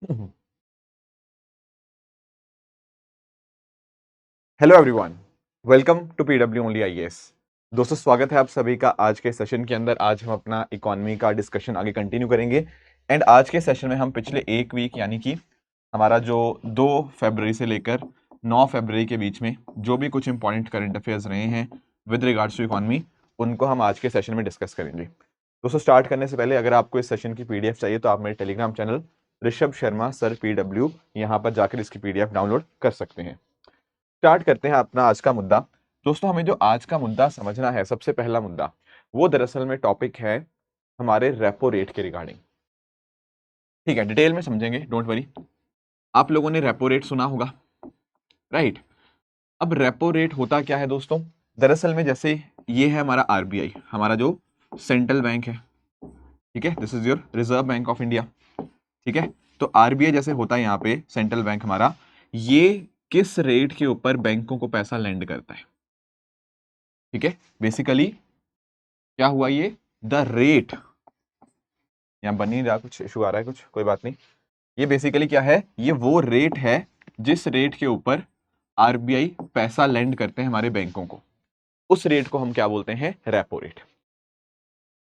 Hello everyone, welcome to PW only IAS. दोस्तों, स्वागत है आप सभी का आज के सेशन के अंदर। आज हम अपना इकोनॉमी का डिस्कशन आगे कंटिन्यू करेंगे एंड आज के सेशन में हम पिछले एक वीक यानी कि हमारा जो 2 फरवरी से लेकर 9 फरवरी के बीच में जो भी कुछ इंपॉर्टेंट करंट अफेयर्स रहे हैं विद रिगार्ड्स टू इकोनॉमी, उनको हम आज के सेशन में डिस्कस करेंगे। दोस्तों, स्टार्ट करने से पहले अगर आपको इस सेशन की पीडीएफ चाहिए तो आप मेरे Telegram channel Rishabh Sharma sir PW यहाँ पर जाकर इसकी पीडीएफ डाउनलोड कर सकते हैं। स्टार्ट करते हैं अपना आज का मुद्दा। दोस्तों, हमें जो आज का मुद्दा समझना है, सबसे पहला मुद्दा वो दरअसल में टॉपिक है हमारे रेपो रेट के रिगार्डिंग। ठीक है, डिटेल में समझेंगे, डोंट वरी। आप लोगों ने रेपो रेट सुना होगा, राइट? अब रेपो रेट होता क्या है दोस्तों? दरअसल में जैसे ये है हमारा आरबीआई, हमारा जो सेंट्रल बैंक है, ठीक है, this is your reserve bank of India, ठीक है। तो आरबीआई जैसे होता है यहाँ पे सेंट्रल बैंक हमारा, ये किस रेट के ऊपर बैंकों को पैसा लेंड करता है? ठीक है, बेसिकली क्या हुआ, ये द रेट, यहाँ बन नहीं रहा, कुछ इशू आ रहा है, कुछ कोई बात नहीं। ये बेसिकली क्या है, ये वो रेट है जिस रेट के ऊपर आरबीआई पैसा लेंड करते हैं हमारे बैंकों को, उस रेट को हम क्या बोलते हैं? Repo rate.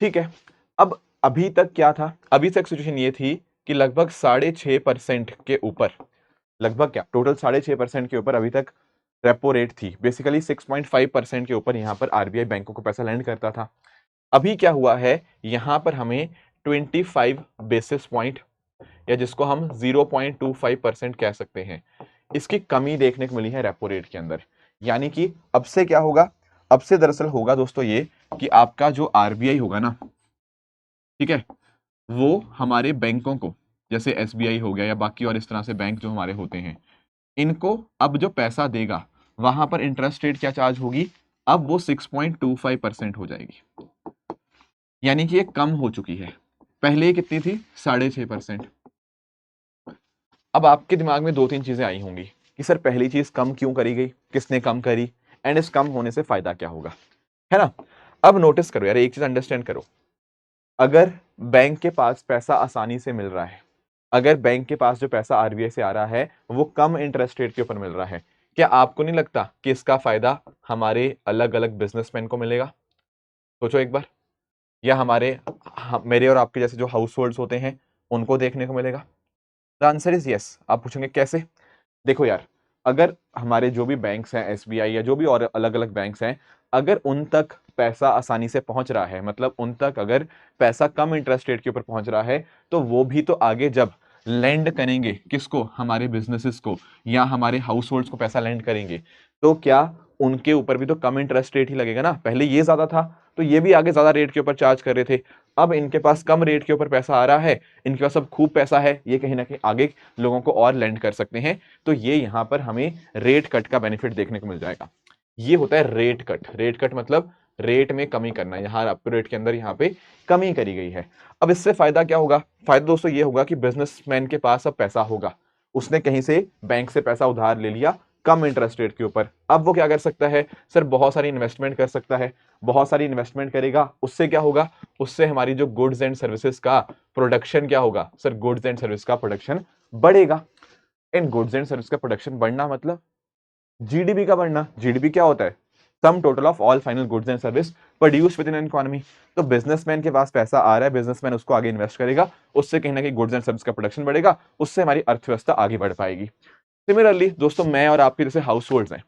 ठीक है, अब अभी तक क्या था? अभी तक सिचुएशन ये थी कि लगभग 6.5% के ऊपर, लगभग क्या टोटल 6.5% के ऊपर अभी तक रेपो रेट थी। बेसिकली 6.5% के ऊपर यहाँ पर आरबीआई बैंकों को पैसा लैंड करता था। अभी क्या हुआ है, यहाँ पर हमें 25 बेसिस पॉइंट या जिसको हम 0.25% कह सकते हैं, इसकी कमी देखने को मिली है रेपो रेट के अंदर। यानी कि अब से क्या होगा? अब से दरअसल होगा दोस्तों ये कि आपका जो आरबीआई होगा ना, ठीक है, वो हमारे बैंकों को, जैसे एसबीआई हो गया या बाकी और इस तरह से बैंक जो हमारे होते हैं, इनको अब जो पैसा देगा वहां पर इंटरेस्ट रेट क्या चार्ज होगी? अब वो 6.25% हो जाएगी। यानी कि ये कम हो चुकी है। पहले ये कितनी थी? 6.5%। अब आपके दिमाग में 2-3 चीजें आई होंगी कि सर पहली चीज कम क्यों करी गई, किसने कम करी, एंड इस कम होने से फायदा क्या होगा, है ना? अब नोटिस करो यार, एक चीज अंडरस्टैंड करो। अगर बैंक के पास पैसा आसानी से मिल रहा है, अगर बैंक के पास जो पैसा आरबीआई से आ रहा है वो कम इंटरेस्ट रेट के ऊपर मिल रहा है, क्या आपको नहीं लगता कि इसका फायदा हमारे अलग अलग बिजनेसमैन को मिलेगा? सोचो एक बार। या हमारे मेरे और आपके जैसे जो हाउस होल्ड्स होते हैं उनको देखने को मिलेगा? The answer is yes. आप पूछेंगे कैसे? देखो यार, अगर हमारे जो भी बैंक्स हैं, एसबीआई या जो भी और अलग अलग बैंक्स हैं, अगर उन तक पैसा आसानी से पहुंच रहा है, मतलब उन तक अगर पैसा कम इंटरेस्ट रेट के ऊपर पहुंच रहा है, तो वो भी तो आगे जब लेंड करेंगे किसको? हमारे बिजनेसेस को या हमारे हाउस होल्ड्स को पैसा लेंड करेंगे, तो क्या उनके ऊपर भी तो कम इंटरेस्ट रेट ही लगेगा ना? पहले ये ज्यादा था तो ये भी आगे ज्यादा रेट के ऊपर चार्ज कर रहे थे। अब इनके पास कम रेट के ऊपर पैसा आ रहा है, इनके पास अब खूब पैसा है, ये कहीं ना कहीं आगे लोगों को और लेंड कर सकते हैं, तो ये यहां पर हमें रेट कट का बेनिफिट देखने को मिल जाएगा। ये होता है रेट कट। रेट कट मतलब रेट में कमी करना। यहाँ आपको रेट के अंदर यहाँ पे कमी करी गई है। अब इससे फायदा क्या होगा? फायदा दोस्तों ये होगा कि बिजनेसमैन के पास अब पैसा होगा, उसने कहीं से बैंक से पैसा उधार ले लिया कम इंटरेस्ट रेट के ऊपर। अब वो क्या कर सकता है? सर बहुत सारी इन्वेस्टमेंट कर सकता है। बहुत सारी इन्वेस्टमेंट करेगा, उससे क्या होगा? उससे हमारी जो गुड्स एंड सर्विसेज का प्रोडक्शन क्या होगा? सर गुड्स एंड सर्विस का प्रोडक्शन बढ़ेगा। इन गुड्स एंड सर्विस का प्रोडक्शन बढ़ना मतलब जीडीपी का बढ़ना। जीडीपी क्या होता है? Sum total of all final goods and service produce with in an economy. तो बिजनेसमैन के पास पैसा आ रहा है, बिजनेसमैन उसको आगे इन्वेस्ट करेगा, उससे कहीं ना कहीं गुड्स एंड सर्विस का प्रोडक्शन बढ़ेगा, उससे हमारी अर्थव्यवस्था आगे बढ़ पाएगी। सिमिलरली दोस्तों, मैं और आपके जैसे हाउस होल्ड्स हैं,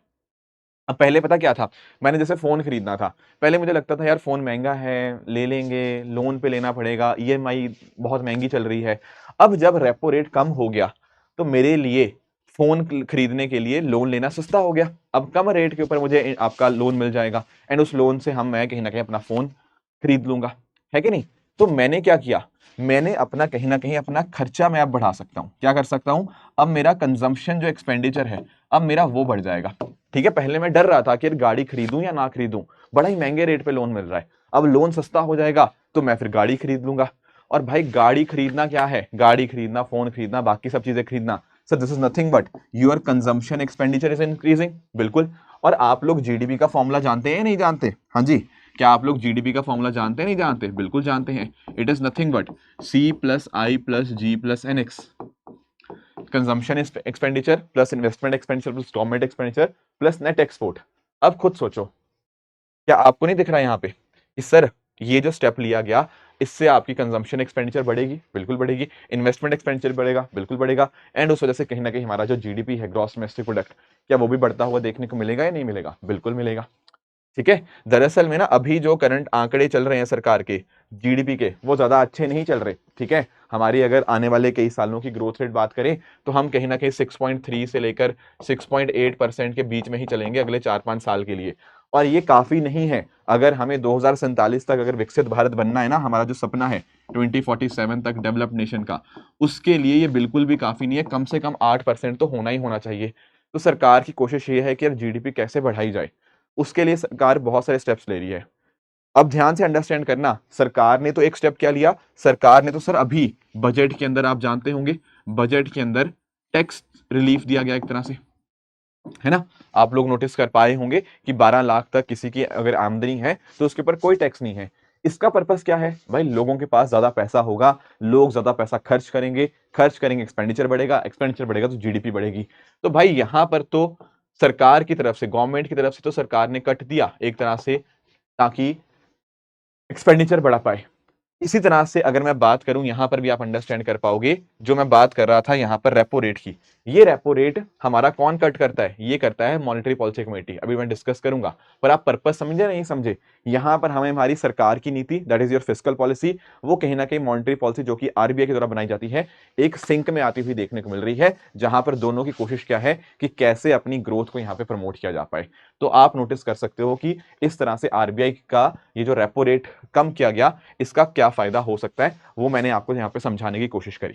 अब पहले पता क्या था? मैंने जैसे फोन खरीदना था, पहले मुझे लगता था यार फोन महंगा है, ले लेंगे, लोन पे लेना पड़ेगा, ईएमआई बहुत महंगी चल रही है। अब जब रेपो रेट कम हो गया तो मेरे लिए फोन खरीदने के लिए लोन लेना सस्ता हो गया। अब कम रेट के ऊपर मुझे आपका लोन मिल जाएगा एंड उस लोन से मैं कहीं ना कहीं अपना फोन खरीद लूंगा, है कि नहीं? तो मैंने क्या किया, मैंने अपना कहीं ना कहीं अपना खर्चा मैं अब बढ़ा सकता हूं। क्या कर सकता हूं? अब मेरा कंजम्पशन जो एक्सपेंडिचर है, अब मेरा वो बढ़ जाएगा। ठीक है, पहले मैं डर रहा था कि गाड़ी खरीदूं या ना खरीदूं, बड़ा ही महंगे रेट पे लोन मिल रहा है। अब लोन सस्ता हो जाएगा तो मैं फिर गाड़ी खरीद लूंगा। और भाई गाड़ी खरीदना क्या है? गाड़ी खरीदना, फोन खरीदना, बाकी सब चीजें खरीदना, sir this is nothing but your consumption expenditure is increasing. बिल्कुल। और आप लोग जीडीपी का फॉर्मूला जानते हैं या नहीं जानते? हाँ जी, क्या आप लोग जीडीपी का फॉर्मूला जानते हैं नहीं जानते? बिल्कुल जानते हैं। It is nothing but C plus I plus G plus N X. Consumption expenditure plus investment expenditure plus government expenditure plus net export. अब खुद सोचो, क्या आपको नहीं दिख रहा है यहाँ पे कि सर ये जो स्टेप लिया गया इससे आपकी कंजम्पशन एक्सपेंडिचर बढ़ेगी, बिल्कुल बढ़ेगी, इन्वेस्टमेंट एक्सपेंडिचर बढ़ेगा, बिल्कुल बढ़ेगा, एंड उस वजह से कहीं ना कहीं हमारा जो जीडीपी है, ग्रॉस डोमेस्टिक प्रोडक्ट, क्या वो भी बढ़ता हुआ देखने को मिलेगा या नहीं मिलेगा? बिल्कुल मिलेगा। ठीक है, दरअसल में ना अभी जो करंट आंकड़े चल रहे हैं सरकार के जीडीपी के, वो ज्यादा अच्छे नहीं चल रहे। ठीक है, हमारी अगर आने वाले कई सालों की ग्रोथ रेट बात करें तो हम कहीं ना कहीं 6.3 से लेकर 6.8% के बीच में ही चलेंगे अगले 4-5 साल के लिए, और ये काफी नहीं है। अगर हमें 2047 तक अगर विकसित भारत बनना है ना, हमारा जो सपना है 2047 तक डेवलप्ड नेशन का, उसके लिए ये बिल्कुल भी काफी नहीं है। कम से कम 8% तो होना ही होना चाहिए। तो सरकार की कोशिश ये है कि अब जीडीपी कैसे बढ़ाई जाए, उसके लिए सरकार बहुत सारे स्टेप्स ले रही है। अब ध्यान से अंडरस्टैंड करना, सरकार ने तो एक स्टेप क्या लिया, सरकार ने तो सर अभी बजट के अंदर, आप जानते होंगे, बजट के अंदर टैक्स रिलीफ दिया गया एक तरह से, है ना। आप लोग नोटिस कर पाए होंगे कि 12 लाख तक किसी की अगर आमदनी है तो उसके ऊपर कोई टैक्स नहीं है। इसका पर्पस क्या है भाई? लोगों के पास ज्यादा पैसा होगा, लोग ज्यादा पैसा खर्च करेंगे, खर्च करेंगे, एक्सपेंडिचर बढ़ेगा, एक्सपेंडिचर बढ़ेगा तो जीडीपी बढ़ेगी। तो भाई यहां पर तो सरकार की तरफ से, गवर्नमेंट की तरफ से तो सरकार ने कट दिया एक तरह से, ताकि एक्सपेंडिचर बढ़ा पाए। इसी तरह से अगर मैं बात करूं, यहां पर भी आप अंडरस्टैंड कर पाओगे, जो मैं बात कर रहा था यहां पर रेपो रेट की, ये रेपो रेट हमारा कौन कट करता है? ये करता है मॉनेटरी पॉलिसी कमेटी। अभी मैं डिस्कस करूंगा, पर आप पर्पस समझे नहीं समझे? यहां पर हमें हमारी सरकार की नीति, that is your fiscal policy, वो कहीं ना कहीं मॉनेटरी पॉलिसी जो कि आरबीआई के द्वारा बनाई जाती है, एक सिंक में आती हुई देखने को मिल रही है, जहां पर दोनों की कोशिश क्या है कि कैसे अपनी ग्रोथ को यहां पर प्रमोट किया जा पाए। तो आप नोटिस कर सकते हो कि इस तरह से आरबीआई का ये जो रेपो रेट कम किया गया, इसका क्या फायदा हो सकता है, वो मैंने आपको यहां पे समझाने की कोशिश करी।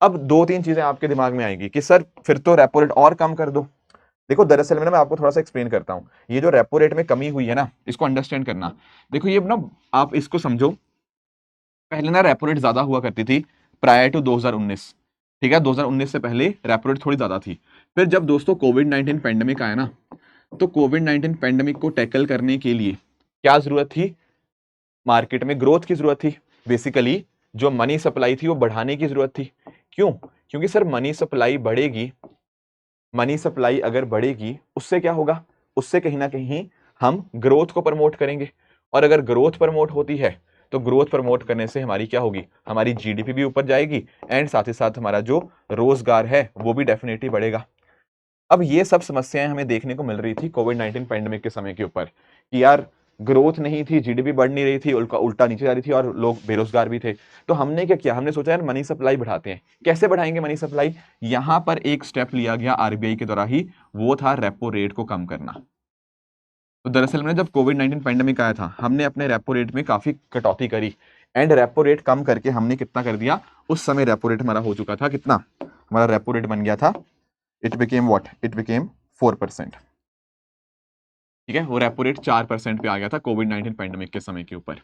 अब 2-3 चीजें आपके दिमाग में आएंगी कि सर फिर तो रेपो रेट और कम कर दो। देखो दरअसल में ना, मैं आपको थोड़ा सा एक्सप्लेन करता हूं, ये जो रेपो रेट में कमी हुई है ना, इसको अंडरस्टैंड करना। देखो ये ना, आप इसको समझो, पहले ना रेपो रेट ज्यादा हुआ करती थी प्रायर टू 2019। ठीक है, 2019 से पहले रेपो रेट थोड़ी ज्यादा थी। फिर जब दोस्तों कोविड-19 पेंडेमिक आया ना, तो कोविड-19 पेंडेमिक को टैकल करने के लिए क्या जरूरत थी? मार्केट में ग्रोथ की जरूरत थी। बेसिकली जो मनी सप्लाई थी वो बढ़ाने की जरूरत थी। क्यों? क्योंकि सर मनी सप्लाई बढ़ेगी, मनी सप्लाई अगर बढ़ेगी उससे क्या होगा? उससे कहीं ना कहीं हम ग्रोथ को प्रमोट करेंगे, और अगर ग्रोथ प्रमोट होती है तो ग्रोथ प्रमोट करने से हमारी क्या होगी? हमारी जीडीपी भी ऊपर जाएगी, एंड साथ ही साथ हमारा जो रोजगार है वो भी डेफिनेटली बढ़ेगा। अब ये सब समस्याएं हमें देखने को मिल रही थी कोविड-19 पैंडेमिक के समय के ऊपर, कि यार ग्रोथ नहीं थी, जीडीपी बढ़ नहीं रही थी, उल्टा उल्टा नीचे जा रही थी, और लोग बेरोजगार भी थे। तो हमने क्या किया? हमने सोचा यार मनी सप्लाई बढ़ाते हैं। कैसे बढ़ाएंगे मनी सप्लाई? यहां पर एक स्टेप लिया गया आरबीआई के द्वारा ही, वो था रेपो रेट को कम करना। तो दरअसल में जब कोविड-19 पैंडेमिक आया था, हमने अपने रेपो रेट में काफी कटौती करी, एंड रेपो रेट कम करके हमने कितना कर दिया? उस समय रेपो रेट हमारा हो चुका था कितना? हमारा रेपो रेट बन गया था, it became what? It became 4%। ठीक है, वो रेपो रेट 4% पे आ गया था कोविड-19 पैंडेमिक के समय के ऊपर।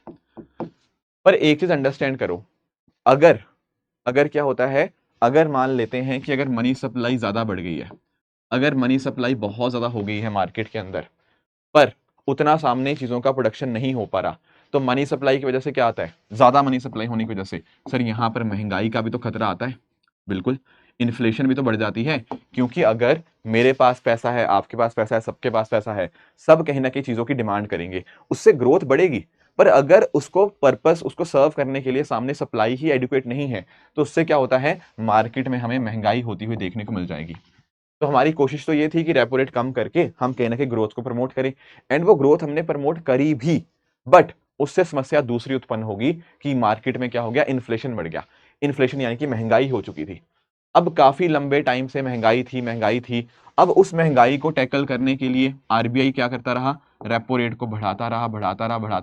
पर एक चीज अंडरस्टैंड करो, अगर अगर क्या होता है, अगर मान लेते हैं कि अगर मनी सप्लाई ज्यादा बढ़ गई है, अगर मनी सप्लाई बहुत ज्यादा हो गई है मार्केट के अंदर, पर उतना सामने चीजों का प्रोडक्शन नहीं हो पा रहा, तो मनी सप्लाई की वजह से क्या आता है? ज्यादा मनी सप्लाई होने की वजह से सर यहां पर महंगाई का भी तो खतरा आता है। बिल्कुल, इन्फ्लेशन भी तो बढ़ जाती है, क्योंकि अगर मेरे पास पैसा है, आपके पास पैसा है, सबके पास पैसा है, सब कहीं ना कहीं चीजों की डिमांड करेंगे, उससे ग्रोथ बढ़ेगी। पर अगर उसको पर्पस, उसको सर्व करने के लिए सामने सप्लाई ही एडिक्वेट नहीं है, तो उससे क्या होता है? मार्केट में हमें महंगाई होती हुई देखने को मिल जाएगी। तो हमारी कोशिश तो ये थी कि रेपो रेट कम करके हम कहीं ना कहीं ग्रोथ को प्रमोट करें, एंड वो ग्रोथ हमने प्रमोट करी भी, बट उससे समस्या दूसरी उत्पन्न होगी कि मार्केट में क्या हो गया? इन्फ्लेशन बढ़ गया। इन्फ्लेशन यानी कि महंगाई हो चुकी थी। अब काफी लंबे टाइम से महंगाई थी। अब उस महंगाई को टैकल करने के लिए आरबीआई क्या करता रहा? रेपो रेट को बढ़ाता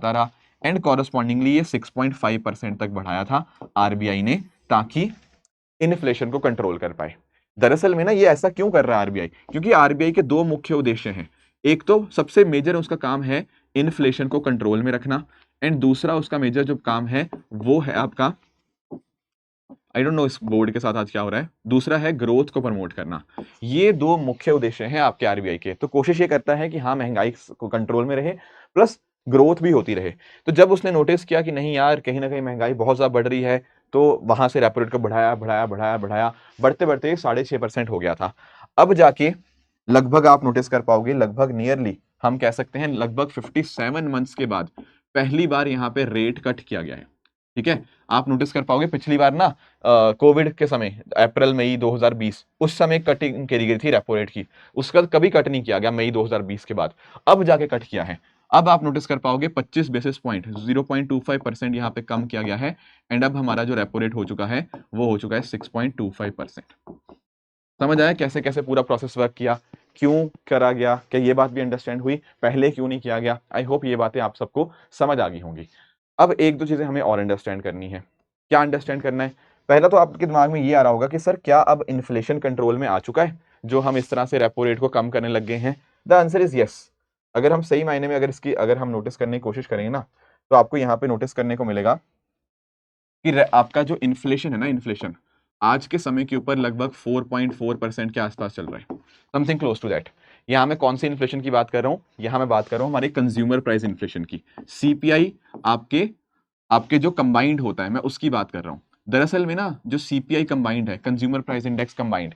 रहा, एंड कॉरस्पॉन्डिंगली ये 6.5% तक बढ़ाया था आरबीआई ने, ताकि इन्फ्लेशन को कंट्रोल कर पाए। दरअसल में ना, ये ऐसा क्यों कर रहा है आरबीआई? क्योंकि आरबीआई के दो मुख्य उद्देश्य हैं। एक तो सबसे मेजर उसका काम है इन्फ्लेशन को कंट्रोल में रखना, एंड दूसरा उसका मेजर जो काम है वो है आपका, आई डोंट नो इस बोर्ड के साथ आज क्या हो रहा है, दूसरा है ग्रोथ को प्रमोट करना। ये दो मुख्य उद्देश्य हैं आपके आरबीआई के। तो कोशिश ये करता है कि हाँ, महंगाई को कंट्रोल में रहे, प्लस ग्रोथ भी होती रहे। तो जब उसने नोटिस किया कि नहीं यार, कहीं ना कहीं महंगाई बहुत ज्यादा बढ़ रही है, तो वहां से रेपो रेट को बढ़ाया बढ़ाया बढ़ाया बढ़ाया, बढ़ते बढ़ते 6.5% हो गया था। अब जाके लगभग आप नोटिस कर पाओगे, लगभग नियरली हम कह सकते हैं लगभग 57 मंथ्स के बाद पहली बार यहाँ पे रेट कट किया गया है। ठीक है, आप नोटिस कर पाओगे पिछली बार ना कोविड के समय अप्रैल मई 2020 उस समय कटिंग करी गई थी रेपो रेट की, उसका कभी कट नहीं किया गया मई 2020 के बाद, अब जाके कट किया है। अब आप नोटिस कर पाओगे 25 बेसिस पॉइंट 0.25% यहाँ पे कम किया गया है, एंड अब हमारा जो रेपो रेट हो चुका है वो हो चुका है 6.25%। समझ आया कैसे कैसे पूरा प्रोसेस वर्क किया, क्यों करा गया, क्या ये बात भी अंडरस्टैंड हुई, पहले क्यों नहीं किया गया? आई होप ये बातें आप सबको समझ आ गई होंगी। अब एक दो चीजें हमें और अंडरस्टैंड करनी है। क्या अंडरस्टैंड करना है? पहला तो आपके दिमाग में ये आ रहा होगा कि सर क्या अब इन्फ्लेशन कंट्रोल में आ चुका है, जो हम इस तरह से रेपो रेट को कम करने लग गए हैं? The answer is yes. अगर हम सही मायने में अगर हम नोटिस करने की कोशिश करेंगे ना, तो आपको यहाँ पे नोटिस करने को मिलेगा कि आपका जो इन्फ्लेशन है ना, इन्फ्लेशन आज के समय के ऊपर लगभग 4.4% के आसपास चल रहा है, समथिंग क्लोज टू दैट। यहां मैं कौन सी इन्फ्लेशन की बात कर रहा हूं? यहां मैं बात कर रहा हूं हमारे कंज्यूमर प्राइस इन्फ्लेशन की। सीपीआई आपके आपके जो कंबाइंड होता है, मैं उसकी बात कर रहा हूं। दरअसल में ना जो सीपीआई कंबाइंड है, कंज्यूमर प्राइस इंडेक्स कंबाइंड,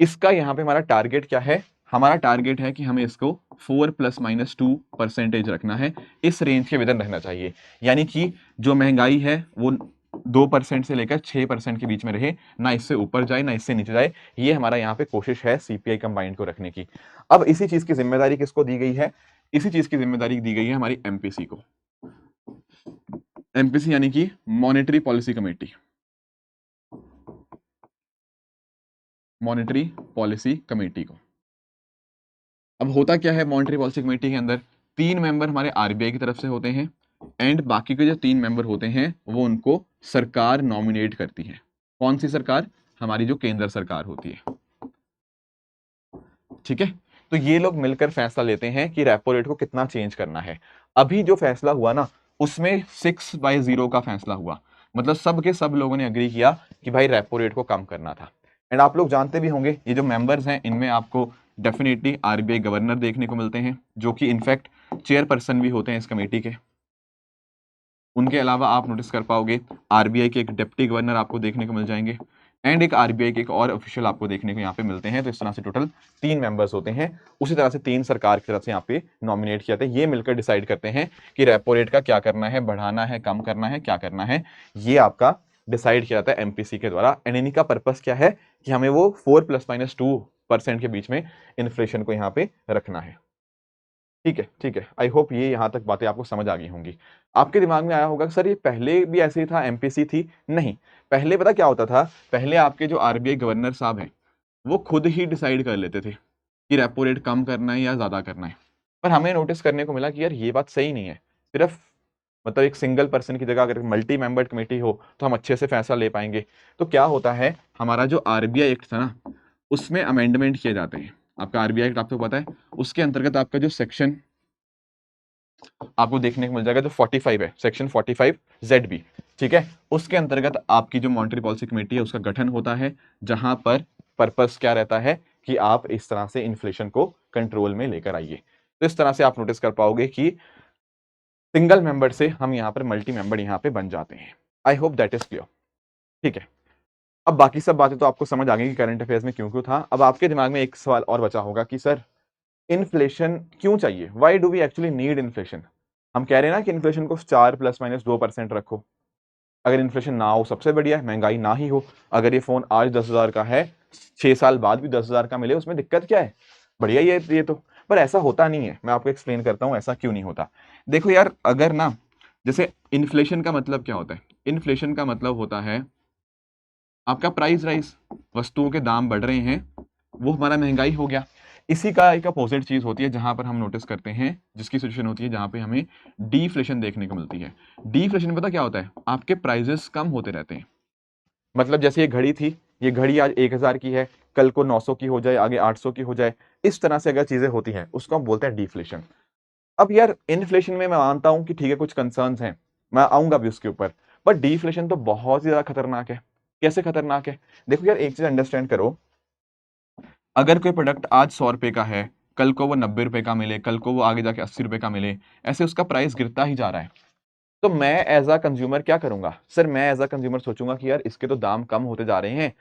इसका यहाँ पे हमारा टारगेट क्या है? हमारा टारगेट है कि हमें इसको 4 ± 2% रखना है, इस रेंज के विदन रहना चाहिए। यानी कि जो महंगाई है वो 2% से लेकर 6% के बीच में रहे, ना इससे ऊपर जाए ना इससे नीचे जाए। ये हमारा यहाँ पे कोशिश है सीपीआई कंबाइंड को रखने की। अब इसी चीज की जिम्मेदारी किसको दी गई है? इसी चीज की जिम्मेदारी दी गई है हमारी एमपीसी को। एमपीसी यानी कि monetary policy committee, monetary policy committee को। अब होता क्या है मॉनेटरी पॉलिसी कमेटी के अंदर? 3 मेंबर हमारे आरबीआई की तरफ से होते हैं, एंड बाकी के जो 3 मेंबर होते हैं वो उनको सरकार नॉमिनेट करती है। कौन सी सरकार? हमारी जो केंद्र सरकार होती है। ठीक है, तो ये लोग मिलकर फैसला लेते हैं कि रेपो रेट को कितना चेंज करना है। अभी जो फैसला हुआ ना, उसमें 6/0 का फैसला हुआ, मतलब सब के सब लोगों ने अग्री किया कि भाई रेपो रेट को कम करना था। एंड आप लोग जानते भी होंगे ये जो मेंबर्स हैं इनमें आपको डेफिनेटली आरबीआई गवर्नर देखने को मिलते हैं, जो कि इनफैक्ट चेयरपर्सन भी होते हैं इस कमेटी के। उनके अलावा आप नोटिस कर पाओगे आरबीआई के एक डिप्टी गवर्नर आपको देखने को मिल जाएंगे, एंड एक आरबीआई के एक और ऑफिशियल आपको देखने को यहाँ पे मिलते हैं। तो इस तरह से टोटल 3 मेंबर्स होते हैं। उसी तरह से 3 सरकार की तरफ से यहाँ पे नॉमिनेट किया जाता है। ये मिलकर डिसाइड करते हैं कि रेपो रेट का क्या करना है, बढ़ाना है, कम करना है, क्या करना है। ये आपका डिसाइड किया जाता है एमपीसी के द्वारा। एंड इनका पर्पस क्या है कि हमें वो 4 ± 2% के बीच में इन्फ्लेशन को यहाँ पे रखना है। ठीक है, ठीक है, आई होप ये यहाँ तक बातें आपको समझ आ गई होंगी। आपके दिमाग में आया होगा सर ये पहले भी ऐसे ही था, एमपीसी थी? नहीं, पहले पता क्या होता था? पहले आपके जो आरबीआई गवर्नर साहब हैं वो खुद ही डिसाइड कर लेते थे कि रेपो रेट कम करना है या ज्यादा करना है। पर हमें नोटिस करने को मिला कि यार ये बात सही नहीं है। सिर्फ मतलब एक सिंगल पर्सन की जगह अगर मल्टी मेंबर्ड कमेटी हो तो हम अच्छे से फैसला ले पाएंगे। तो क्या होता है, हमारा जो आरबीआई एक्ट था ना, उसमें अमेंडमेंट किए जाते हैं। आपका आरबीआई एक्ट आपको पता है, उसके अंतर्गत आपका जो सेक्शन आपको देखने को मिल जाएगा जो 45 है, सेक्शन 45 ZB। ठीक है, उसके अंतर्गत आपकी जो मॉनेटरी पॉलिसी कमेटी है उसका गठन होता है, जहां पर पर्पस क्या रहता है कि आप इस तरह से इन्फ्लेशन को कंट्रोल में लेकर आइए। तो इस तरह से आप नोटिस कर पाओगे कि सिंगल मेंबर से हम यहाँ पर मल्टी मेंबर यहाँ पे बन जाते हैं। I hope that is clear. ठीक है, अब बाकी सब बातें तो आपको समझ आ गई कि करंट अफेयर्स में क्यों क्यों था। अब आपके दिमाग में एक सवाल और बचा होगा कि सर इन्फ्लेशन क्यों चाहिए? Why do we actually need inflation? हम कह रहे हैं ना कि इन्फ्लेशन को 4 ± 2% रखो। अगर इन्फ्लेशन ना हो सबसे बढ़िया है, महंगाई ना ही हो। अगर ये फोन आज 10,000 का है, 6 साल बाद भी 10,000 का मिले, उसमें दिक्कत क्या है? बढ़िया ही है ये तो। पर ऐसा होता नहीं है, मैं आपको एक्सप्लेन करता हूं ऐसा क्यों नहीं होता। देखो यार, अगर ना जैसे इन्फ्लेशन का मतलब क्या होता है? इन्फ्लेशन का मतलब होता है आपका प्राइस राइज, वस्तुओं के दाम बढ़ रहे हैं, वो हमारा महंगाई हो गया। इसी का एक अपोजिट चीज होती है जहां पर हम नोटिस करते हैं, जिसकी सिचुएशन होती है जहां पे हमें डीफ्लेशन देखने को मिलती है। डीफ्लेशन में पता क्या होता है? आपके प्राइजेस कम होते रहते हैं। मतलब जैसे ये घड़ी थी, ये घड़ी आज 1,000 की है, कल को 900 की हो जाए, आगे 800 की हो जाए। इस तरह से अगर चीजें होती हैं उसको हम बोलते हैं डीफ्लेशन। अब यार इन्फ्लेशन में मैं मानता हूं कि ठीक है कुछ कंसर्न्स हैं, मैं आऊंगा भी उसके ऊपर, पर डीफ्लेशन तो बहुत ही ज्यादा खतरनाक है। कैसे खतरनाक है? देखो यार, एक चीज अंडरस्टैंड करो, अगर कोई प्रोडक्ट आज 100 रुपए का है, कल को वो 90 रुपए का मिले, कल को वो आगे जाके 80 रुपए का मिले, ऐसे उसका प्राइस गिरता ही जा रहा है। तो मैं एज अ कंज्यूमर क्या करूंगा सर, मैं एज अ कंज्यूमर सोचूंगा कि यार इसके तो दाम कम होते जा रहे हैं,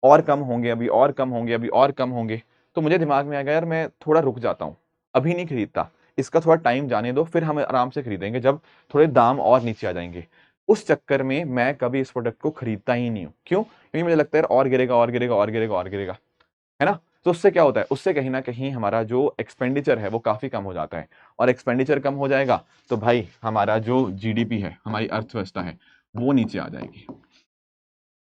और कम होंगे अभी, और कम होंगे अभी, और कम होंगे। तो मुझे दिमाग में आएगा यार मैं थोड़ा रुक जाता हूँ, अभी नहीं खरीदता, इसका थोड़ा टाइम जाने दो, फिर हम आराम से खरीदेंगे जब थोड़े दाम और नीचे आ जाएंगे। उस चक्कर में मैं कभी इस प्रोडक्ट को खरीदता ही नहीं हूँ। क्यों? क्योंकि मुझे लगता है यार और गिरेगा, और गिरेगा, और गिरेगा, और गिरेगा, है ना? तो उससे क्या होता है, उससे कहीं ना कहीं हमारा जो एक्सपेंडिचर है वो काफी कम हो जाता है, और एक्सपेंडिचर कम हो जाएगा तो भाई हमारा जो जीडीपी है, हमारी अर्थव्यवस्था है, वो नीचे आ जाएगी।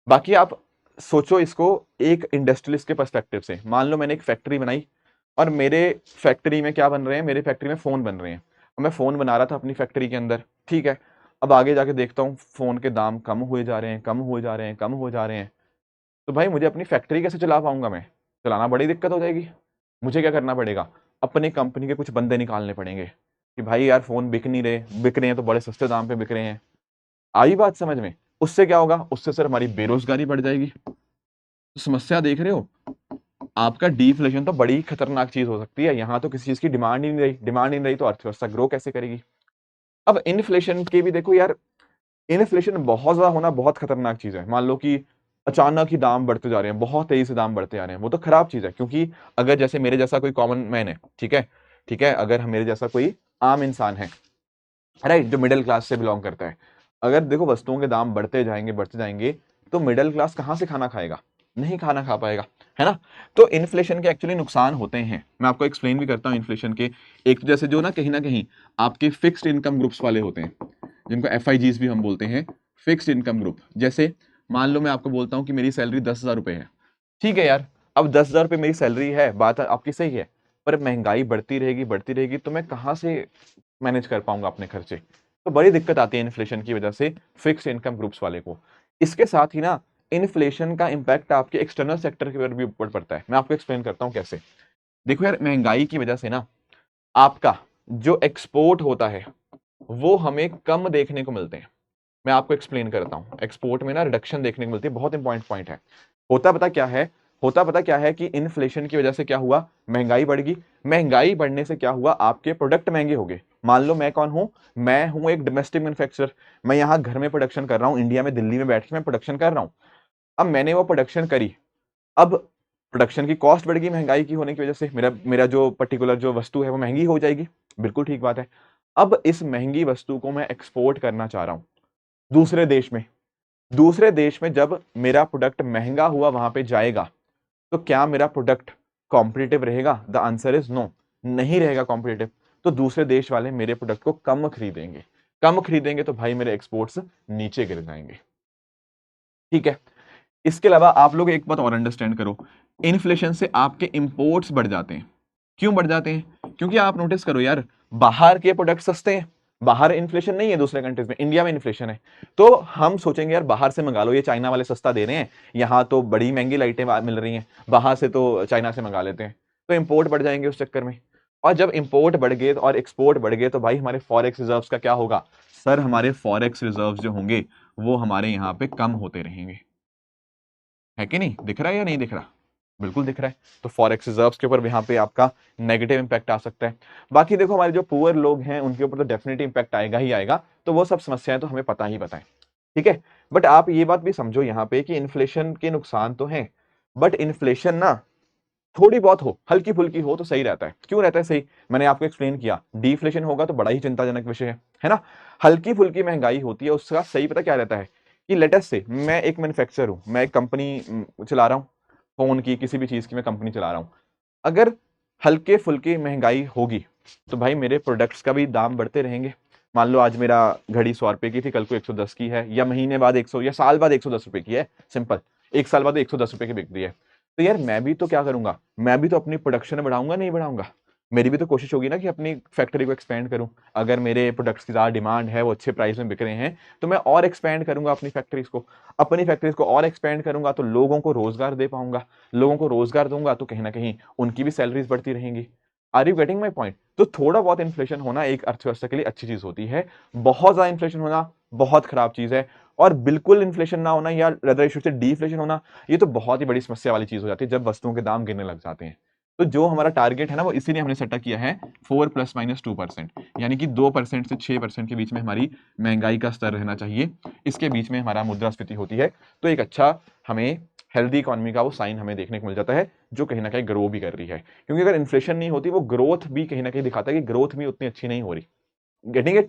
बाकी आप सोचो इसको एक इंडस्ट्रियलिस्ट के पर्सपेक्टिव से। मान लो मैंने एक फैक्ट्री बनाई, और मेरे फैक्ट्री में क्या बन रहे हैं, मेरे फैक्ट्री में फोन बन रहे हैं, और मैं फोन बना रहा था अपनी फैक्ट्री के अंदर, ठीक है। अब आगे जाके देखता हूँ फोन के दाम कम हुए जा रहे हैं, कम हुए जा रहे हैं, कम हुए जा रहे हैं। तो भाई मुझे अपनी फैक्ट्री कैसे चला पाऊंगा मैं? चलाना बड़ी दिक्कत हो जाएगी। मुझे क्या करना पड़ेगा, अपने कंपनी के कुछ बंदे निकालने पड़ेंगे कि भाई यार फोन बिक नहीं रहे, बिक रहे हैं तो बड़े सस्ते दाम पे बिक रहे हैं। आई बात समझ में? उससे क्या होगा, उससे सर हमारी बेरोजगारी बढ़ जाएगी। तो समस्या देख रहे हो, आपका डीफ्लेशन तो बड़ी खतरनाक चीज हो सकती है। यहाँ तो किसी चीज की डिमांड ही नहीं रही, डिमांड ही नहीं रही तो अर्थव्यवस्था ग्रो कैसे करेगी? अब इन्फ्लेशन के भी देखो यार, इन्फ्लेशन बहुत ज्यादा होना बहुत खतरनाक चीज है। मान लो कि अचानक ही दाम बढ़ते जा रहे हैं, बहुत तेजी से दाम बढ़ते जा रहे हैं, वो तो खराब चीज है। क्योंकि अगर जैसे मेरे जैसा कोई कॉमन मैन है, ठीक है, ठीक है, अगर मेरे जैसा कोई आम इंसान है, राइट, जो मिडिल क्लास से बिलोंग करता है, अगर देखो वस्तुओं के दाम बढ़ते जाएंगे तो मिडिल क्लास कहां से खाना खाएगा? नहीं खाना खा पाएगा, है ना? तो इन्फ्लेशन के एक्चुअली नुकसान होते हैं, मैं आपको एक्सप्लेन भी करता हूं इन्फ्लेशन के। एक तो जैसे जो ना कहीं आपके फिक्स्ड इनकम ग्रुप्स वाले होते हैं, जिनको FIGs भी हम बोलते हैं, फिक्स्ड इनकम ग्रुप। जैसे मान लो मैं आपको बोलता हूं कि मेरी सैलरी 10,000 रुपए है, ठीक है यार। अब 10,000 रुपये मेरी सैलरी है, बात आपकी सही है, पर महंगाई बढ़ती रहेगी तो मैं कहां से मैनेज कर पाऊंगा अपने खर्चे? तो बड़ी दिक्कत आती है इन्फ्लेशन की वजह से फिक्स्ड इनकम ग्रुप्स वाले को। इसके साथ ही ना इन्फ्लेशन का इंपैक्ट आपके एक्सटर्नल सेक्टर के ऊपर भी ऊपर पड़ता है। मैं आपको एक्सप्लेन करता हूं कैसे। देखो यार, महंगाई की वजह से ना आपका जो एक्सपोर्ट होता है वो हमें कम देखने को मिलते हैं। मैं आपको एक्सप्लेन करता हूं, एक्सपोर्ट में ना रिडक्शन देखने को मिलती है, बहुत इंपॉर्टेंट पॉइंट है। होता पता क्या है, होता पता क्या है कि इन्फ्लेशन की वजह से क्या हुआ, महंगाई बढ़ गई। महंगाई बढ़ने से क्या हुआ, आपके प्रोडक्ट महंगे हो गए। मान लो मैं कौन हूं, मैं हूं एक डोमेस्टिक मैन्युफैक्चरर, मैं यहां घर में प्रोडक्शन कर रहा हूं, इंडिया में दिल्ली में बैठ के मैं प्रोडक्शन कर रहा हूं। अब मैंने वो प्रोडक्शन करी, अब प्रोडक्शन की कॉस्ट बढ़ गई महंगाई की होने की वजह से, मेरा मेरा जो पर्टिकुलर जो वस्तु है वो महंगी हो जाएगी, बिल्कुल ठीक बात है। अब इस महंगी वस्तु को मैं एक्सपोर्ट करना चाह रहा हूं दूसरे देश में। दूसरे देश में जब मेरा प्रोडक्ट महंगा हुआ वहां पे जाएगा, तो क्या मेरा प्रोडक्ट कॉम्पिटिटिव रहेगा? द आंसर इज नो, नहीं रहेगा कॉम्पिटिटिव। तो दूसरे देश वाले मेरे प्रोडक्ट को कम खरीदेंगे, कम खरीदेंगे तो भाई मेरे एक्सपोर्ट्स नीचे गिर जाएंगे, ठीक है। इसके अलावा आप लोग एक बात और अंडरस्टैंड करो, इन्फ्लेशन से आपके इंपोर्ट्स बढ़ जाते हैं। क्यों बढ़ जाते हैं? क्योंकि आप नोटिस करो यार, बाहर के प्रोडक्ट सस्ते हैं, बाहर इन्फ्लेशन नहीं है दूसरे कंट्रीज में, इंडिया में इन्फ्लेशन है। तो हम सोचेंगे यार बाहर से मंगा लो, ये चाइना वाले सस्ता दे रहे हैं, यहाँ तो बड़ी महंगी लाइटें मिल रही हैं, बाहर से तो चाइना से मंगा लेते हैं। तो इंपोर्ट बढ़ जाएंगे उस चक्कर में। और जब इंपोर्ट बढ़ गए और एक्सपोर्ट बढ़ गए तो भाई हमारे फॉरेक्स रिजर्व्स का क्या होगा? सर हमारे फॉरेक्स रिजर्व्स जो होंगे वो हमारे यहाँ पे कम होते रहेंगे। है कि नहीं? दिख रहा है या नहीं दिख रहा? बिल्कुल दिख रहा है। तो फॉरेक्स रिजर्व्स के ऊपर भी यहाँ पे आपका नेगेटिव इंपैक्ट आ सकता है। बाकी देखो हमारे जो पुअर लोग हैं उनके ऊपर तो डेफिनेटली इंपैक्ट आएगा ही आएगा, तो वो सब समस्याएं तो हमें पता ही पता है, ठीक है। बट आप ये बात भी समझो यहाँ पे कि इन्फ्लेशन के नुकसान तो हैं, बट इन्फ्लेशन ना थोड़ी बहुत हो, हल्की फुल्की हो तो सही रहता है। क्यों रहता है सही? मैंने आपको एक्सप्लेन किया, डिफ्लेशन होगा तो बड़ा ही चिंताजनक विषय है ना? हल्की फुल्की महंगाई होती है उसका सही पता क्या रहता है कि लेटेस्ट से मैं एक मैन्युफैक्चरर हूं, मैं एक कंपनी चला रहा हूं, फोन की किसी भी चीज की मैं कंपनी चला रहा हूं। अगर हल्के फुल्के महंगाई होगी तो भाई मेरे प्रोडक्ट्स का भी दाम बढ़ते रहेंगे। मान लो आज मेरा घड़ी 100 रुपए की थी, कल को 110 की है, या महीने बाद 100, या साल बाद 110 रुपए की है, सिंपल, एक साल बाद 110 रुपए की बिक रही है। तो यार मैं भी तो क्या करूंगा, मैं भी तो अपनी प्रोडक्शन बढ़ाऊंगा, नहीं बढ़ाऊंगा? मेरी भी तो कोशिश होगी ना कि अपनी फैक्ट्री को एक्सपेंड करूं। अगर मेरे प्रोडक्ट्स की ज़्यादा डिमांड है, वो अच्छे प्राइस में बिक रहे हैं, तो मैं और एक्सपेंड करूंगा अपनी फैक्ट्रीज को। अपनी फैक्ट्रीज को और एक्सपेंड करूंगा तो लोगों को रोजगार दे पाऊंगा, लोगों को रोजगार दूंगा तो कहीं ना कहीं उनकी भी सैलरीज बढ़ती रहेंगी। Are you getting my point? तो थोड़ा बहुत इन्फ्लेशन होना एक अर्थव्यवस्था के लिए अच्छी चीज होती है, बहुत ज्यादा इन्फ्लेशन होना बहुत खराब चीज है। और बिल्कुल इन्फ्लेशन ना होना, या रदर इशू से डिफ्लेशन होना, ये तो बहुत ही बड़ी समस्या वाली चीज हो जाती है जब वस्तुओं के दाम गिरने लग जाते हैं। तो जो हमारा टारगेट है ना वो इसीलिए हमने सेटअप किया है 4 ± 2%, यानी कि 2% से 6% के बीच में हमारी महंगाई का स्तर रहना चाहिए, इसके बीच में हमारा मुद्रास्फीति होती है। तो एक अच्छा हमें हेल्दी इकोनॉमी का वो साइन हमें देखने को मिल जाता है, जो कहीं ना कहीं ग्रो भी कर रही है, क्योंकि अगर इन्फ्लेशन नहीं होती वो ग्रोथ भी कहीं ना कहीं दिखाता है कि ग्रोथ भी उतनी अच्छी नहीं हो रही। Getting it?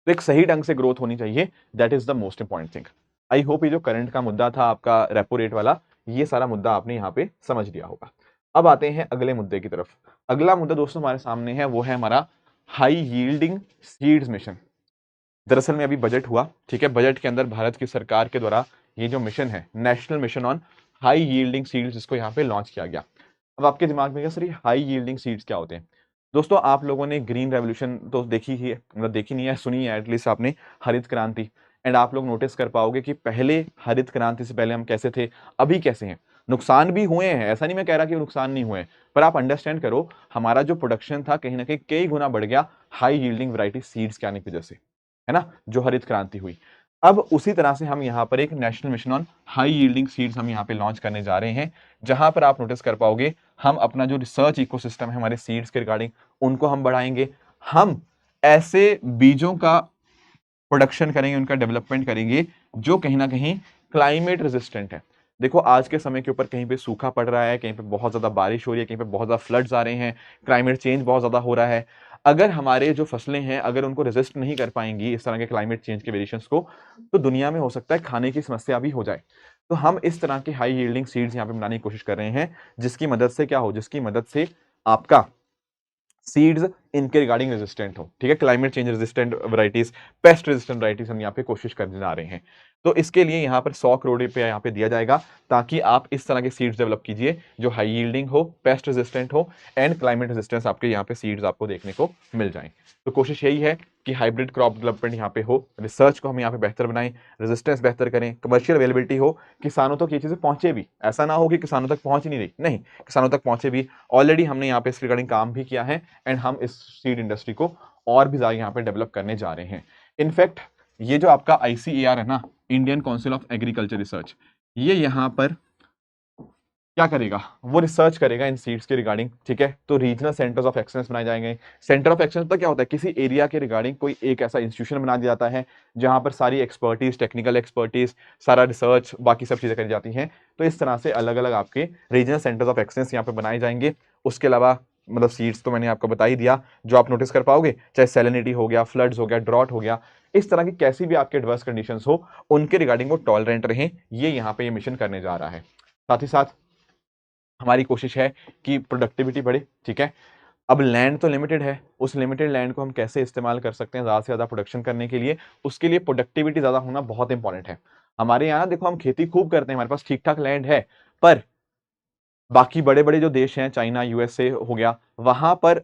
तो एक सही ढंग से ग्रोथ होनी चाहिए, that is the most important thing. I hope ये जो करंट का मुद्दा था आपका रेपो रेट वाला, ये सारा मुद्दा आपने यहाँ पे समझ लिया होगा। अब आते हैं अगले मुद्दे की तरफ। अगला मुद्दा दोस्तों हमारे सामने है, वो है हमारा हाई यील्डिंग सीड्स मिशन। दरअसल में अभी बजट हुआ, ठीक है, बजट के अंदर भारत की सरकार के द्वारा ये जो मिशन है, national mission on high yielding seeds, इसको यहाँ पे लॉन्च किया गया। अब आपके दिमाग में क्या सर, हाई यील्डिंग सीड्स क्या होते हैं? दोस्तों आप लोगों ने ग्रीन रेवोल्यूशन तो देखी ही है, मतलब देखी नहीं है, सुनी है एटलीस्ट आपने, हरित क्रांति। एंड आप लोग नोटिस कर पाओगे कि पहले हरित क्रांति से पहले हम कैसे थे, अभी कैसे हैं। नुकसान भी हुए हैं, ऐसा नहीं मैं कह रहा कि नुकसान नहीं हुए, पर आप अंडरस्टैंड करो, हमारा जो प्रोडक्शन था कहीं ना कहीं कई गुना बढ़ गया हाई यील्डिंग वैरायटी सीड्स के आने की वजह से, है ना, जो हरित क्रांति हुई। अब उसी तरह से हम यहाँ पर एक national mission on high yielding seeds हम यहाँ पे लॉन्च करने जा रहे हैं, जहां पर आप नोटिस कर पाओगे हम अपना जो रिसर्च इकोसिस्टम है हमारे सीड्स के रिगार्डिंग, उनको हम बढ़ाएंगे। हम ऐसे बीजों का प्रोडक्शन करेंगे, उनका डेवलपमेंट करेंगे जो कहीं ना कहीं क्लाइमेट रेजिस्टेंट है। देखो आज के समय के ऊपर कहीं पे सूखा पड़ रहा है, कहीं पे बहुत ज्यादा बारिश हो रही है, कहीं पे बहुत ज्यादा फ्लड्स आ रहे हैं, क्लाइमेट चेंज बहुत ज्यादा हो रहा है। अगर हमारे जो फसलें हैं अगर उनको रेजिस्ट नहीं कर पाएंगी इस तरह के क्लाइमेट चेंज के वेरिएशंस को, तो दुनिया में हो सकता है खाने की समस्या भी हो जाए। तो हम इस तरह के हाई यील्डिंग सीड्स यहाँ पे बनाने की कोशिश कर रहे हैं, जिसकी मदद से क्या हो, जिसकी मदद से आपका सीड्स इनके रिगार्डिंग रेजिस्टेंट हो, ठीक है, climate change resistant varieties, pest resistant varieties हम यहाँ पे कोशिश करने जा रहे हैं। तो इसके लिए यहाँ पर 100 करोड़ रुपया यहाँ पे दिया जाएगा, ताकि आप इस तरह के सीड्स डेवलप कीजिए जो हाई यील्डिंग हो, पेस्ट रेजिस्टेंट हो एंड क्लाइमेट रेजिस्टेंस आपके यहाँ पे सीड्स आपको देखने को मिल जाए। तो कोशिश यही है कि हाइब्रिड क्रॉप डेवलपमेंट यहाँ पे हो, रिसर्च को हम यहाँ पे बेहतर बनाएं, रेजिस्टेंस बेहतर करें, कमर्शियल अवेलेबिलिटी हो, किसानों तक ये चीजें पहुंचे भी, ऐसा ना हो कि किसानों तक पहुंच ही नहीं रही, नहीं, किसानों तक पहुंचे भी। ऑलरेडी हमने यहाँ पे इस रिगार्डिंग काम भी किया है एंड हम इस सीड इंडस्ट्री को और भी ज्यादा यहाँ पे डेवलप करने जा रहे हैं। इनफैक्ट ये जो आपका ICAR है ना, Indian council of agriculture research, ये यहाँ पर क्या करेगा, वो रिसर्च करेगा इन सीड्स के रिगार्डिंग, ठीक है। तो रीजनल सेंटर्स ऑफ एक्सलेंस बनाए जाएंगे। सेंटर ऑफ एक्सलेंस तो क्या होता है, किसी एरिया के रिगार्डिंग कोई एक ऐसा इंस्टीट्यूशन बना दिया जाता है जहां पर सारी एक्सपर्टीज, टेक्निकल एक्सपर्टीज, सारा रिसर्च, बाकी सब चीजें करी जाती हैं। तो इस तरह से अलग अलग आपके रीजनल सेंटर्स ऑफ एक्सलेंस यहाँ पे बनाए जाएंगे। उसके अलावा मतलब सीड्स तो मैंने आपको बता ही दिया, जो आप नोटिस कर पाओगे, चाहे सैलिनिटी हो गया, फ्लड्स हो गया, ड्रॉट हो गया, इस तरह की कैसी भी आपके एडवर्स कंडीशंस हो, उनके रिगार्डिंग वो टॉलरेंट रहें, ये यहाँ पे ये मिशन करने जा रहा है। साथ ही साथ हमारी कोशिश है कि प्रोडक्टिविटी बढ़े, ठीक है। अब लैंड तो लिमिटेड है, उस लिमिटेड लैंड को हम कैसे इस्तेमाल कर सकते हैं ज्यादा से ज्यादा प्रोडक्शन करने के लिए, उसके लिए प्रोडक्टिविटी ज्यादा होना बहुत इंपॉर्टेंट है। हमारे यहाँ देखो हम खेती खूब करते हैं, हमारे पास ठीक ठाक लैंड है, पर बाकी बड़े बड़े जो देश हैं, चाइना, USA हो गया, वहां पर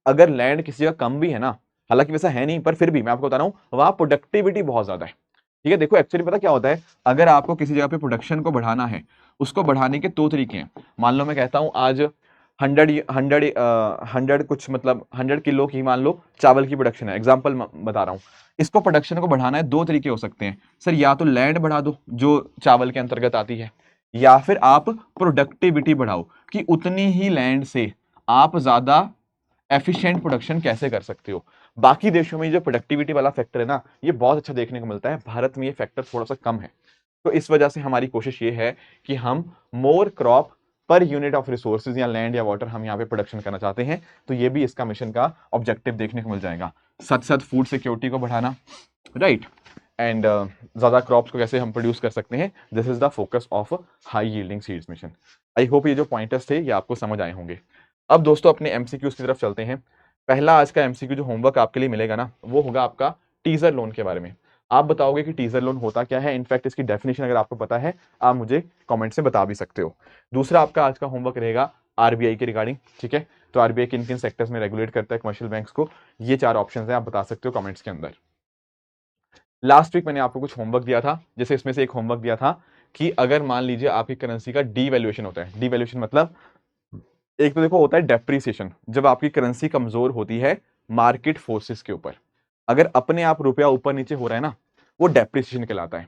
अगर लैंड किसी जगह कम भी है ना, हालांकि वैसा है नहीं, पर फिर भी मैं आपको बता रहा हूं वहां प्रोडक्टिविटी बहुत ज्यादा है, ठीक है। देखो एक्चुअली पता क्या होता है, अगर आपको किसी जगह पे प्रोडक्शन को बढ़ाना है, उसको बढ़ाने के दो तरीके हैं। मान लो मैं कहता हूं आज 100 कुछ मतलब 100 किलो की मान लो चावल की प्रोडक्शन है, एग्जाम्पल बता रहा हूं। इसको प्रोडक्शन को बढ़ाना है, दो तरीके हो सकते हैं सर, या तो लैंड बढ़ा दो जो चावल के अंतर्गत आती है, या फिर आप प्रोडक्टिविटी बढ़ाओ कि उतनी ही लैंड से आप ज्यादा एफिशिएंट प्रोडक्शन कैसे कर सकते हो। बाकी देशों में जो प्रोडक्टिविटी वाला फैक्टर है ना, ये बहुत अच्छा देखने को मिलता है, भारत में ये फैक्टर थोड़ा सा कम है। तो इस वजह से हमारी कोशिश ये है कि हम more crop per unit of resources या लैंड या वाटर हम यहाँ पे प्रोडक्शन करना चाहते हैं। तो ये भी इसका मिशन का ऑब्जेक्टिव देखने को मिल जाएगा। साथ साथ फूड सिक्योरिटी को बढ़ाना, राइट, एंड ज्यादा क्रॉप्स को कैसे हम प्रोड्यूस कर सकते हैं, this is the focus of high yielding seeds mission. I hope ये जो पॉइंटर्स थे ये आपको समझ आए होंगे। अब दोस्तों अपने MCQs की तरफ चलते हैं। पहला आज का MCQ जो होमवर्क आपके लिए मिलेगा ना, वो होगा आपका टीजर लोन के बारे में। आप बताओगे कि टीजर लोन होता क्या है, इनफैक्ट इसकी डेफिनेशन अगर आपको पता है आप मुझे कमेंट से बता भी सकते हो। दूसरा आपका आज का होमवर्क रहेगा RBI के रिगार्डिंग, ठीक है। तो RBI किन किन सेक्टर्स में रेगुलेट करता है कमर्शियल बैंक्स को, ये 4 ऑप्शन है, आप बता सकते हो कमेंट्स के अंदर। लास्ट वीक मैंने आपको कुछ होमवर्क दिया था, जैसे इसमें से एक होमवर्क दिया था कि अगर मान लीजिए आपकी करेंसी का डीवैल्यूएशन होता है, डीवैल्यूएशन मतलब एक तो देखो होता है डेप्रीसिएशन, जब आपकी करेंसी कमजोर होती है मार्केट फोर्सेस के ऊपर, अगर अपने आप रुपया ऊपर नीचे हो रहा है ना, वो डेप्रीसिएशन कहलाता है।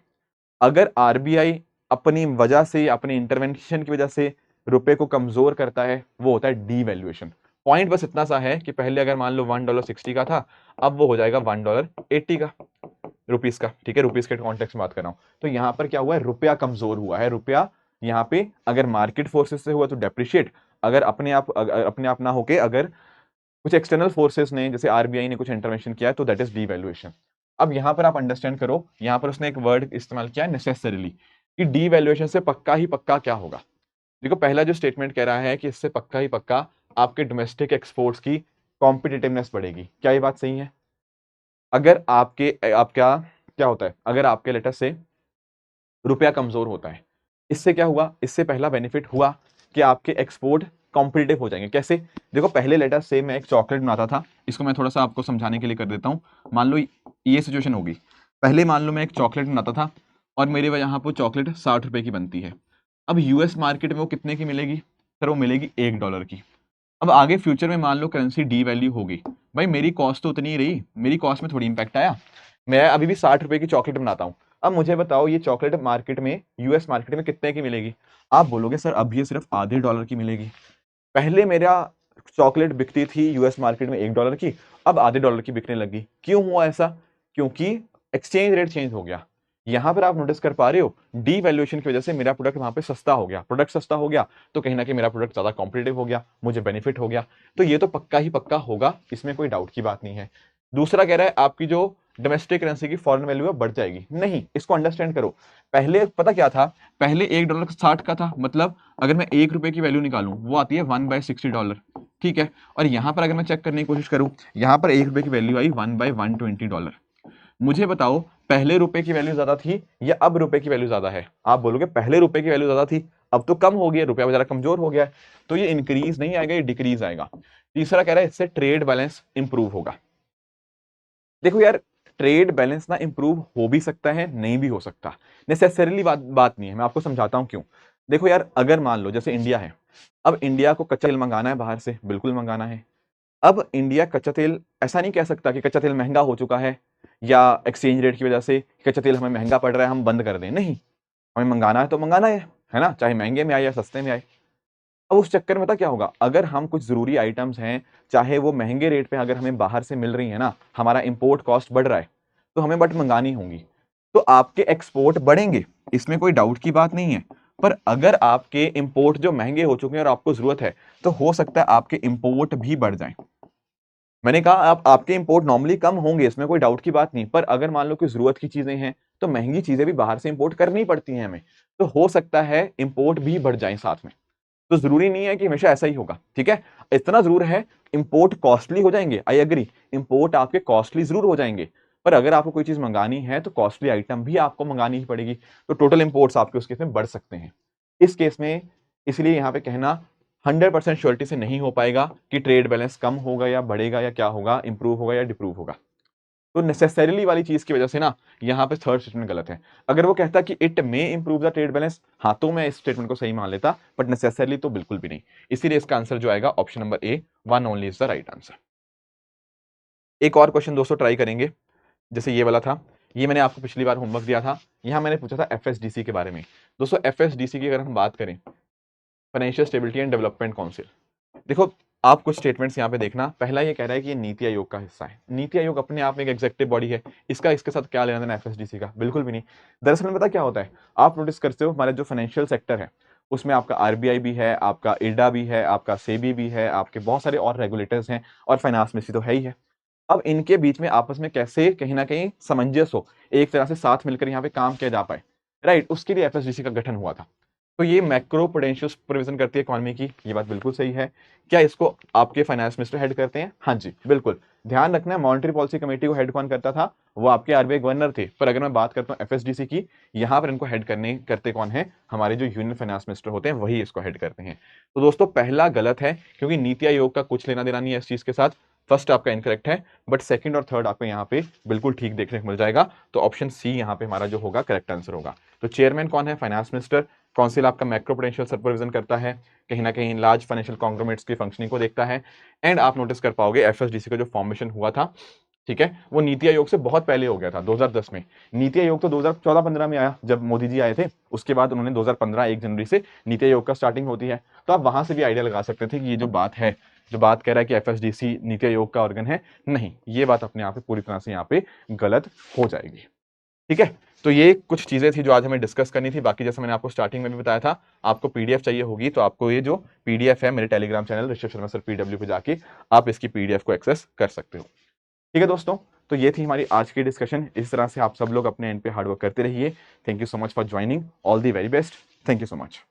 अगर RBI अपनी वजह से, अपने इंटरवेंशन की वजह से रुपए को कमजोर करता है वो होता है डीवैल्यूएशन। पॉइंट बस इतना सा है कि पहले अगर मान लो $1.60 का था, अब वो हो जाएगा $1.80 का, रुपीस का, ठीक है, रुपीस के कॉन्टेक्स्ट में बात कर रहा हूं। तो यहां पर क्या हुआ है, रुपया कमजोर हुआ है। रुपया यहाँ पे अगर मार्केट फोर्सेस से हुआ तो डेप्रिशिएट, अगर अपने आप ना होके अगर कुछ एक्सटर्नल फोर्सेस ने जैसे आरबीआई ने कुछ इंटरवेंशन किया है तो दैट इज डीवैल्यूएशन। अब यहां पर आप अंडरस्टैंड करो, यहां पर उसने एक वर्ड इस्तेमाल किया है नेसेसरीली, कि डीवैल्यूएशन से पक्का ही पक्का क्या होगा। देखो पहला जो स्टेटमेंट कह रहा है कि इससे पक्का ही पक्का आपके डोमेस्टिक एक्सपोर्ट्स की कॉम्पिटिटिवनेस बढ़ेगी। क्या ये बात सही है? अगर आपका क्या होता है, अगर आपके लेटर से रुपया कमजोर होता है, इससे क्या हुआ, इससे पहला बेनिफिट हुआ कि आपके एक्सपोर्ट कॉम्पिटिटिव हो जाएंगे। कैसे? देखो पहले लेटर से मैं एक चॉकलेट बनाता था, इसको मैं थोड़ा सा आपको समझाने के लिए कर देता हूं। मान लो ये सिचुएशन होगी, पहले मान लो मैं एक चॉकलेट बनाता था और मेरे यहाँ पर चॉकलेट 60 रुपए की बनती है। अब यूएस मार्केट में वो कितने की मिलेगी सर? वो मिलेगी $1 की। अब आगे फ्यूचर में मान लो करेंसी डी वैल्यू होगी, भाई मेरी कॉस्ट तो उतनी ही रही, मेरी कॉस्ट में थोड़ी इंपैक्ट आया। मैं अभी भी 60 रुपए की चॉकलेट बनाता हूँ। अब मुझे बताओ ये चॉकलेट मार्केट में, यूएस मार्केट में कितने की मिलेगी? आप बोलोगे सर अब ये सिर्फ आधे डॉलर की मिलेगी। पहले मेरा चॉकलेट बिकती थी यूएस मार्केट में $1 की, अब आधे डॉलर की बिकने लगी। क्यों हुआ ऐसा? क्योंकि एक्सचेंज रेट चेंज हो गया। यहां पर आप नोटिस कर पा रहे हो, डी वैल्यूएशन की वजह से मेरा प्रोडक्ट वहां पे सस्ता हो गया। प्रोडक्ट सस्ता हो गया तो कहीं ना कहीं मेरा प्रोडक्ट ज्यादा कॉम्पिटेटिव हो गया, मुझे बेनिफिट हो गया। तो ये तो पक्का ही पक्का होगा, इसमें कोई डाउट की बात नहीं है। दूसरा कह रहा है आपकी जो डोमेस्टिक करेंसी की फॉरेन वैल्यू है बढ़ जाएगी। नहीं, इसको अंडरस्टैंड करो। पहले पता क्या था, पहले $1.60 का था, मतलब अगर मैं ₹1 की वैल्यू निकालूं वो आती है $1/60, ठीक है। और यहां पर अगर मैं चेक करने की कोशिश करूं, यहां पर ₹1 की वैल्यू आई $1/120। मुझे बताओ पहले रुपए की वैल्यू ज्यादा थी या अब रुपए की वैल्यू ज्यादा है? आप बोलोगे पहले रुपए की वैल्यू ज्यादा थी, अब तो कम हो गया, रुपया बेचारा कमजोर हो गया है। तो ये इंक्रीज नहीं आएगा, ये डिक्रीज आएगा। तीसरा कह रहा है इससे ट्रेड बैलेंस इंप्रूव होगा। देखो यार, ट्रेड बैलेंस ना इंप्रूव हो भी सकता है, नहीं भी हो सकता, नेसेसरीली बात नहीं है। मैं आपको समझाता हूं क्यों। देखो यार, अगर मान लो जैसे इंडिया है, अब इंडिया को कच्चा तेल मंगाना है बाहर से, बिल्कुल मंगाना है। अब इंडिया कच्चा तेल, ऐसा नहीं कह सकता कि कच्चा तेल महंगा हो चुका है या एक्सचेंज रेट की वजह से कच्चा तेल हमें महंगा पड़ रहा है हम बंद कर दें। नहीं, हमें मंगाना है तो मंगाना है ना, चाहे महंगे में आए या सस्ते में आए। अब उस चक्कर में पता क्या होगा, अगर हम कुछ जरूरी आइटम्स हैं, चाहे वो महंगे रेट पे अगर हमें बाहर से मिल रही है ना, हमारा इंपोर्ट कॉस्ट बढ़ रहा है, तो हमें बट मंगानी होंगी, तो आपके एक्सपोर्ट बढ़ेंगे, इसमें कोई डाउट की बात नहीं है। पर अगर आपके इंपोर्ट जो महंगे हो चुके हैं और आपको जरूरत है, तो हो सकता है आपके इंपोर्ट भी बढ़ जाएं। मैंने कहा आपके इंपोर्ट नॉर्मली कम होंगे, इसमें कोई डाउट की बात नहीं, पर अगर मान लो कि जरूरत की चीजें हैं तो महंगी चीजें भी बाहर से इंपोर्ट करनी पड़ती हैं हमें, तो हो सकता है इंपोर्ट भी बढ़ जाए साथ में। तो जरूरी नहीं है कि हमेशा ऐसा ही होगा, ठीक है। इतना जरूर है, इंपोर्ट कॉस्टली हो जाएंगे, आई एग्री, इंपोर्ट आपके कॉस्टली जरूर हो जाएंगे। पर अगर आपको कोई चीज मंगानी है तो कॉस्टली आइटम भी आपको मंगानी ही पड़ेगी, तो टोटल इंपोर्ट्स आपके उस केस में बढ़ सकते हैं। इस केस में इसलिए यहां पे कहना 100% श्योरिटी से नहीं हो पाएगा कि ट्रेड बैलेंस कम होगा या बढ़ेगा या क्या होगा, इंप्रूव होगा या डिप्रूव होगा। तो नेसेसरीली वाली चीज की वजह से ना यहाँ पे थर्ड स्टेटमेंट गलत है। अगर वो कहता कि it may improve the trade balance, हाँ तो मैं इस स्टेटमेंट को सही मान लेता, बट नेसेसरली तो बिल्कुल भी नहीं। इसीलिए इसका आंसर जो आएगा option number A, one only is the right answer. एक और क्वेश्चन दोस्तों ट्राई करेंगे, जैसे ये वाला था, ये मैंने आपको पिछली बार होमवर्क दिया था। यहां मैंने पूछा था एफएसडीसी के बारे में। दोस्तों एफएसडीसी की अगर हम बात करें, financial stability and development council, देखो आप कुछ स्टेटमेंट्स यहाँ पे देखना। पहला ये कह रहा है कि ये नीति आयोग का हिस्सा है। नीति आयोग अपने आप में एक एग्जेक्टिव बॉडी है, इसका इसके साथ क्या लेना देना एफएसडीसी का? बिल्कुल भी नहीं। दरअसल में पता क्या होता है, आप नोटिस करते हो हमारे जो फाइनेंशियल सेक्टर है उसमें आपका आरबीआई भी है, आपका इरडा भी है, आपका सेबी भी है, आपके बहुत सारे और रेगुलेटर्स हैं, और फाइनेंस मिनिस्ट्री तो है ही है। अब इनके बीच में आपस में कैसे कहीं ना कहीं सामंजस्य हो, एक तरह से साथ मिलकर यहाँ पे काम किया जा पाए, राइट, उसके लिए एफएसडीसी का गठन हुआ था। तो ये मैक्रो प्रूडेंशियल सुपरविजन करती है इकोनॉमी की, ये बात बिल्कुल सही है। क्या इसको आपके फाइनेंस मिनिस्टर हेड करते हैं? हाँ जी बिल्कुल। ध्यान रखना है मॉनेटरी पॉलिसी कमेटी को हेड कौन करता था? वो आपके आरबीआई गवर्नर थे। पर अगर मैं बात करता हूँ एफएसडीसी की, यहाँ पर इनको हेड करते कौन है? हमारे जो यूनियन फाइनेंस मिनिस्टर होते हैं वही इसको हेड करते हैं। तो दोस्तों पहला गलत है, क्योंकि नीति आयोग का कुछ लेना देना नहीं है इस चीज के साथ। फर्स्ट आपका इनकरेक्ट है, बट सेकंड और थर्ड आपको यहाँ पे बिल्कुल ठीक देखने को मिल जाएगा। तो ऑप्शन सी यहाँ पे हमारा जो होगा करेक्ट आंसर होगा। तो चेयरमैन कौन है? Finance minister. काउंसिल आपका मैक्रो पोटेंशियल सुपरविजन करता है, कहीं ना कहीं लार्ज फाइनेंशियल कॉन्ग्लोमरेट्स की फंक्शनिंग को देखता है। एंड आप नोटिस कर पाओगे एफएसडीसी का जो फॉर्मेशन हुआ था ठीक है, वो नीति आयोग से बहुत पहले हो गया था 2010 में। नीति आयोग तो 2014-15 में आया जब मोदी जी आए थे, उसके बाद उन्होंने 2015 1 जनवरी से नीति आयोग का स्टार्टिंग होती है। तो आप वहां से भी आइडिया लगा सकते थे कि ये जो बात है, जो बात कह रहा है कि एफएसडीसी नीति आयोग का ऑर्गन है, नहीं, ये बात अपने आप पे पूरी तरह से यहाँ पे गलत हो जाएगी। ठीक है, तो ये कुछ चीजें थी जो आज हमें डिस्कस करनी थी। बाकी जैसे मैंने आपको स्टार्टिंग में भी बताया था, आपको पीडीएफ चाहिए होगी तो आपको ये जो पीडीएफ है मेरे Telegram channel Rishabh Sharma sir PW पे जाके आप इसकी पीडीएफ को एक्सेस कर सकते हो। ठीक है दोस्तों, तो ये थी हमारी आज की डिस्कशन। इस तरह से आप सब लोग अपने एंड पे हार्डवर्क करते रहिए। Thank you so much for joining. All the very best. Thank you so much.